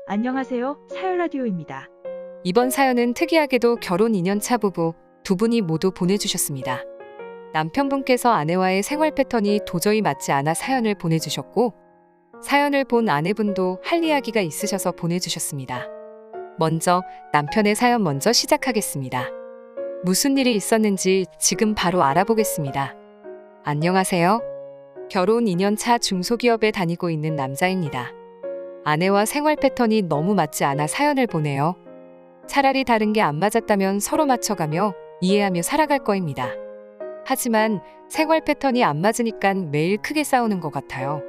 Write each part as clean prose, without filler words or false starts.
안녕하세요. 사연라디오입니다. 이번 사연은 특이하게도 결혼 2년차 부부 두 분이 모두 보내주셨습니다. 남편분께서 아내와의 생활 패턴이 도저히 맞지 않아 사연을 보내주셨고, 사연을 본 아내분도 할 이야기가 있으셔서 보내주셨습니다. 먼저 남편의 사연 먼저 시작하겠습니다. 무슨 일이 있었는지 지금 바로 알아보겠습니다. 안녕하세요. 결혼 2년차 중소기업에 다니고 있는 남자입니다. 아내와 생활 패턴이 너무 맞지 않아 사연을 보내요. 차라리 다른 게 안 맞았다면 서로 맞춰가며 이해하며 살아갈 거입니다. 하지만 생활 패턴이 안 맞으니까 매일 크게 싸우는 것 같아요.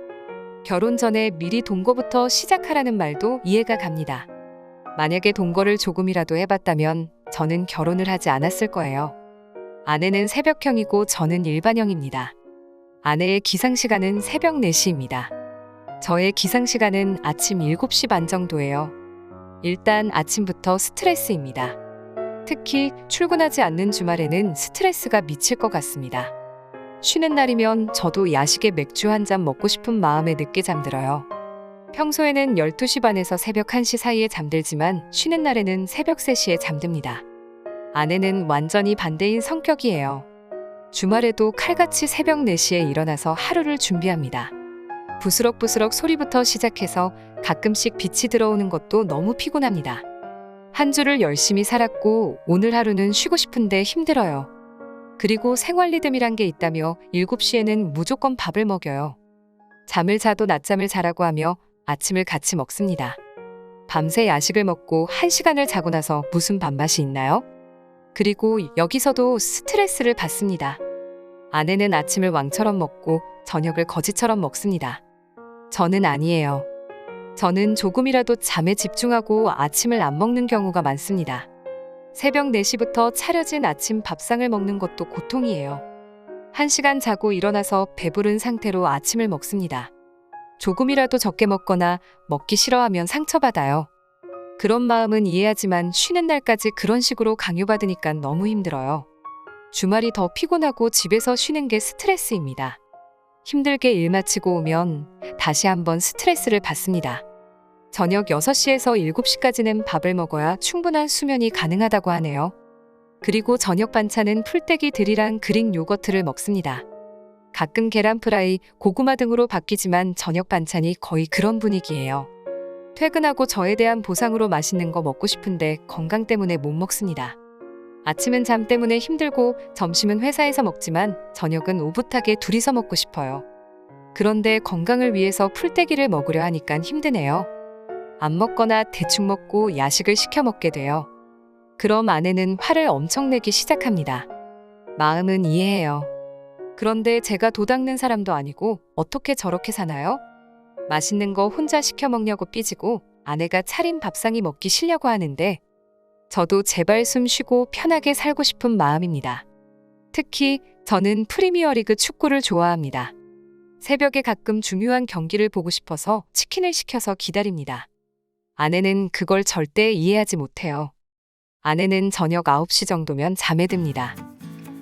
결혼 전에 미리 동거부터 시작하라는 말도 이해가 갑니다. 만약에 동거를 조금이라도 해봤다면 저는 결혼을 하지 않았을 거예요. 아내는 새벽형이고 저는 일반형입니다. 아내의 기상시간은 새벽 4시입니다. 저의 기상시간은 아침 7시 반 정도예요. 일단 아침부터 스트레스입니다. 특히 출근하지 않는 주말에는 스트레스가 미칠 것 같습니다. 쉬는 날이면 저도 야식에 맥주 한 잔 먹고 싶은 마음에 늦게 잠들어요. 평소에는 12시 반에서 새벽 1시 사이에 잠들지만 쉬는 날에는 새벽 3시에 잠듭니다. 아내는 완전히 반대인 성격이에요. 주말에도 칼같이 새벽 4시에 일어나서 하루를 준비합니다. 부스럭부스럭 소리부터 시작해서 가끔씩 빛이 들어오는 것도 너무 피곤합니다. 한 주를 열심히 살았고 오늘 하루는 쉬고 싶은데 힘들어요. 그리고 생활 리듬이란 게 있다며 7시에는 무조건 밥을 먹여요. 잠을 자도 낮잠을 자라고 하며 아침을 같이 먹습니다. 밤새 야식을 먹고 1시간을 자고 나서 무슨 밥맛이 있나요? 그리고 여기서도 스트레스를 받습니다. 아내는 아침을 왕처럼 먹고 저녁을 거지처럼 먹습니다. 저는 아니에요. 저는 조금이라도 잠에 집중하고 아침을 안 먹는 경우가 많습니다. 새벽 4시부터 차려진 아침 밥상을 먹는 것도 고통이에요. 1시간 자고 일어나서 배부른 상태로 아침을 먹습니다. 조금이라도 적게 먹거나 먹기 싫어하면 상처받아요. 그런 마음은 이해하지만 쉬는 날까지 그런 식으로 강요받으니까 너무 힘들어요. 주말이 더 피곤하고 집에서 쉬는 게 스트레스입니다. 힘들게 일 마치고 오면 다시 한번 스트레스를 받습니다. 저녁 6시에서 7시까지는 밥을 먹어야 충분한 수면이 가능하다고 하네요. 그리고 저녁 반찬은 풀떼기들이랑 그릭 요거트를 먹습니다. 가끔 계란 프라이, 고구마 등으로 바뀌지만 저녁 반찬이 거의 그런 분위기예요. 퇴근하고 저에 대한 보상으로 맛있는 거 먹고 싶은데 건강 때문에 못 먹습니다. 아침은 잠 때문에 힘들고 점심은 회사에서 먹지만 저녁은 오붓하게 둘이서 먹고 싶어요. 그런데 건강을 위해서 풀떼기를 먹으려 하니까 힘드네요. 안 먹거나 대충 먹고 야식을 시켜 먹게 돼요. 그럼 아내는 화를 엄청 내기 시작합니다. 마음은 이해해요. 그런데 제가 도 닦는 사람도 아니고 어떻게 저렇게 사나요? 맛있는 거 혼자 시켜 먹냐고 삐지고 아내가 차린 밥상이 먹기 싫냐고 하는데 저도 제발 숨 쉬고 편하게 살고 싶은 마음입니다. 특히 저는 프리미어리그 축구를 좋아합니다. 새벽에 가끔 중요한 경기를 보고 싶어서 치킨을 시켜서 기다립니다. 아내는 그걸 절대 이해하지 못해요. 아내는 저녁 9시 정도면 잠에 듭니다.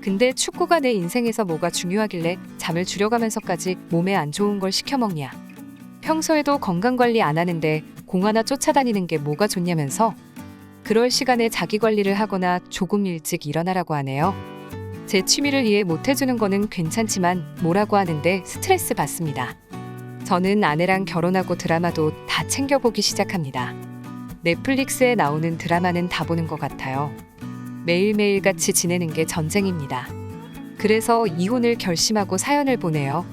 근데 축구가 내 인생에서 뭐가 중요하길래 잠을 줄여가면서까지 몸에 안 좋은 걸 시켜 먹냐. 평소에도 건강관리 안 하는데 공 하나 쫓아다니는 게 뭐가 좋냐면서 그럴 시간에 자기 관리를 하거나 조금 일찍 일어나라고 하네요. 제 취미를 이해 못 해주는 거는 괜찮지만 뭐라고 하는데 스트레스 받습니다. 저는 아내랑 결혼하고 드라마도 다 챙겨보기 시작합니다. 넷플릭스에 나오는 드라마는 다 보는 것 같아요. 매일매일 같이 지내는 게 전쟁입니다. 그래서 이혼을 결심하고 사연을 보내요.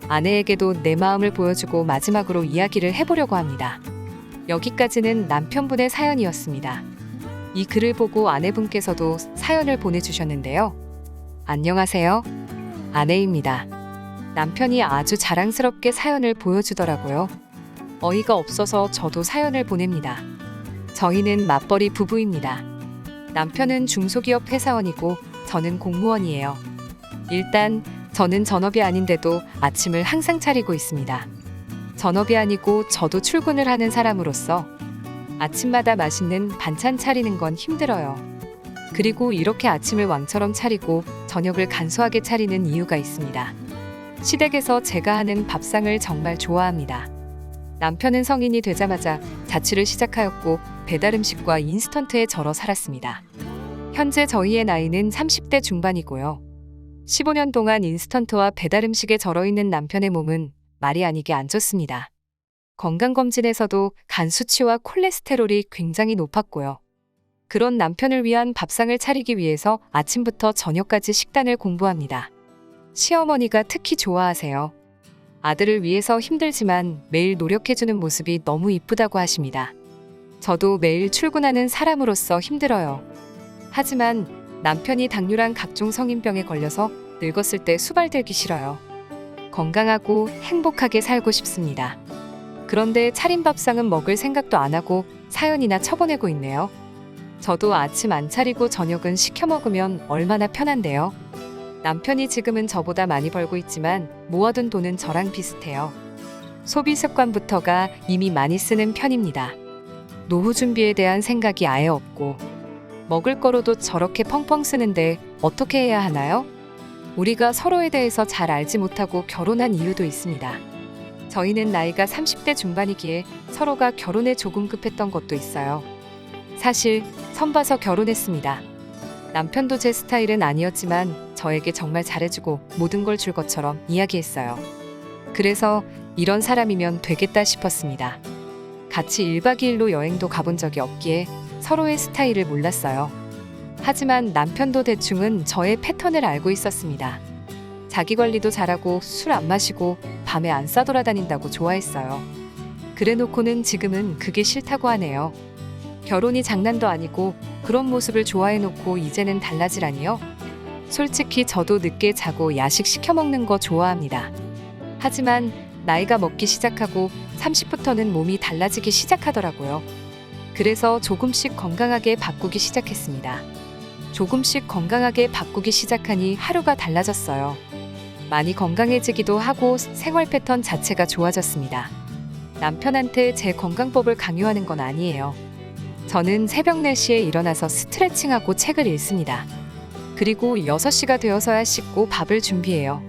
아내에게도 내 마음을 보여주고 마지막으로 이야기를 해보려고 합니다. 여기까지는 남편분의 사연이었습니다. 이 글을 보고 아내분께서도 사연을 보내주셨는데요. 안녕하세요. 아내입니다. 남편이 아주 자랑스럽게 사연을 보여주더라고요. 어이가 없어서 저도 사연을 보냅니다. 저희는 맞벌이 부부입니다. 남편은 중소기업 회사원이고 저는 공무원이에요. 일단 저는 전업이 아닌데도 아침을 항상 차리고 있습니다. 전업이 아니고 저도 출근을 하는 사람으로서 아침마다 맛있는 반찬 차리는 건 힘들어요. 그리고 이렇게 아침을 왕처럼 차리고 저녁을 간소하게 차리는 이유가 있습니다. 시댁에서 제가 하는 밥상을 정말 좋아합니다. 남편은 성인이 되자마자 자취를 시작하였고 배달 음식과 인스턴트에 절어 살았습니다. 현재 저희의 나이는 30대 중반이고요. 15년 동안 인스턴트와 배달 음식에 절어 있는 남편의 몸은 말이 아니게 안 좋습니다. 건강검진에서도 간 수치와 콜레스테롤이 굉장히 높았고요. 그런 남편을 위한 밥상을 차리기 위해서 아침부터 저녁까지 식단을 공부합니다. 시어머니가 특히 좋아하세요. 아들을 위해서 힘들지만 매일 노력해주는 모습이 너무 이쁘다고 하십니다. 저도 매일 출근하는 사람으로서 힘들어요. 하지만 남편이 당뇨랑 각종 성인병에 걸려서 늙었을 때 수발들기 싫어요. 건강하고 행복하게 살고 싶습니다. 그런데 차린 밥상은 먹을 생각도 안 하고 사연이나 쳐보내고 있네요. 저도 아침 안 차리고 저녁은 시켜 먹으면 얼마나 편한데요. 남편이 지금은 저보다 많이 벌고 있지만 모아둔 돈은 저랑 비슷해요. 소비 습관부터가 이미 많이 쓰는 편입니다. 노후 준비에 대한 생각이 아예 없고 먹을 거로도 저렇게 펑펑 쓰는데 어떻게 해야 하나요? 우리가 서로에 대해서 잘 알지 못하고 결혼한 이유도 있습니다. 저희는 나이가 30대 중반이기에 서로가 결혼에 조금 급했던 것도 있어요. 사실 선봐서 결혼했습니다. 남편도 제 스타일은 아니었지만 저에게 정말 잘해주고 모든 걸 줄 것처럼 이야기했어요. 그래서 이런 사람이면 되겠다 싶었습니다. 같이 1박 2일로 여행도 가본 적이 없기에 서로의 스타일을 몰랐어요. 하지만 남편도 대충은 저의 패턴을 알고 있었습니다. 자기 관리도 잘하고 술 안 마시고 밤에 안 싸돌아다닌다고 좋아했어요. 그래놓고는 지금은 그게 싫다고 하네요. 결혼이 장난도 아니고 그런 모습을 좋아해놓고 이제는 달라지라니요? 솔직히 저도 늦게 자고 야식 시켜 먹는 거 좋아합니다. 하지만 나이가 먹기 시작하고 30부터는 몸이 달라지기 시작하더라고요. 그래서 조금씩 건강하게 바꾸기 시작했습니다. 조금씩 건강하게 바꾸기 시작하니 하루가 달라졌어요. 많이 건강해지기도 하고 생활 패턴 자체가 좋아졌습니다. 남편한테 제 건강법을 강요하는 건 아니에요. 저는 새벽 4시에 일어나서 스트레칭하고 책을 읽습니다. 그리고 6시가 되어서야 씻고 밥을 준비해요.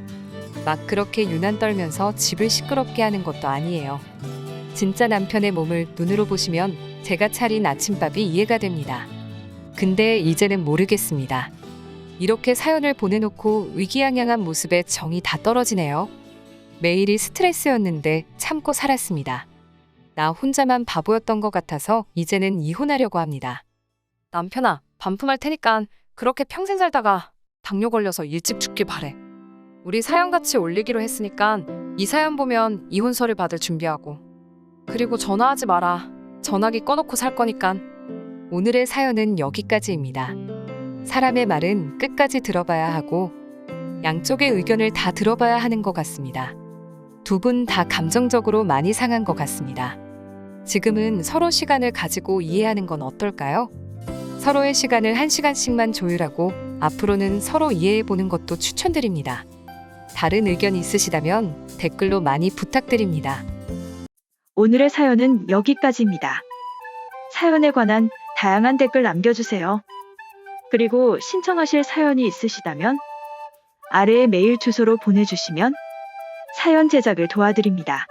막 그렇게 유난 떨면서 집을 시끄럽게 하는 것도 아니에요. 진짜 남편의 몸을 눈으로 보시면 제가 차린 아침밥이 이해가 됩니다. 근데 이제는 모르겠습니다. 이렇게 사연을 보내놓고 의기양양한 모습에 정이 다 떨어지네요. 매일이 스트레스였는데 참고 살았습니다. 나 혼자만 바보였던 것 같아서 이제는 이혼하려고 합니다. 남편아, 반품할 테니까 그렇게 평생 살다가 당뇨 걸려서 일찍 죽길 바래. 우리 사연 같이 올리기로 했으니까 이 사연 보면 이혼서를 받을 준비하고. 그리고 전화하지 마라. 전화기 꺼놓고 살 거니까. 오늘의 사연은 여기까지입니다. 사람의 말은 끝까지 들어봐야 하고 양쪽의 의견을 다 들어봐야 하는 것 같습니다. 두 분 다 감정적으로 많이 상한 것 같습니다. 지금은 서로 시간을 가지고 이해하는 건 어떨까요? 서로의 시간을 1시간씩만 조율하고 앞으로는 서로 이해해보는 것도 추천드립니다. 다른 의견 있으시다면 댓글로 많이 부탁드립니다. 오늘의 사연은 여기까지입니다. 사연에 관한 다양한 댓글 남겨주세요. 그리고 신청하실 사연이 있으시다면 아래의 메일 주소로 보내주시면 사연 제작을 도와드립니다.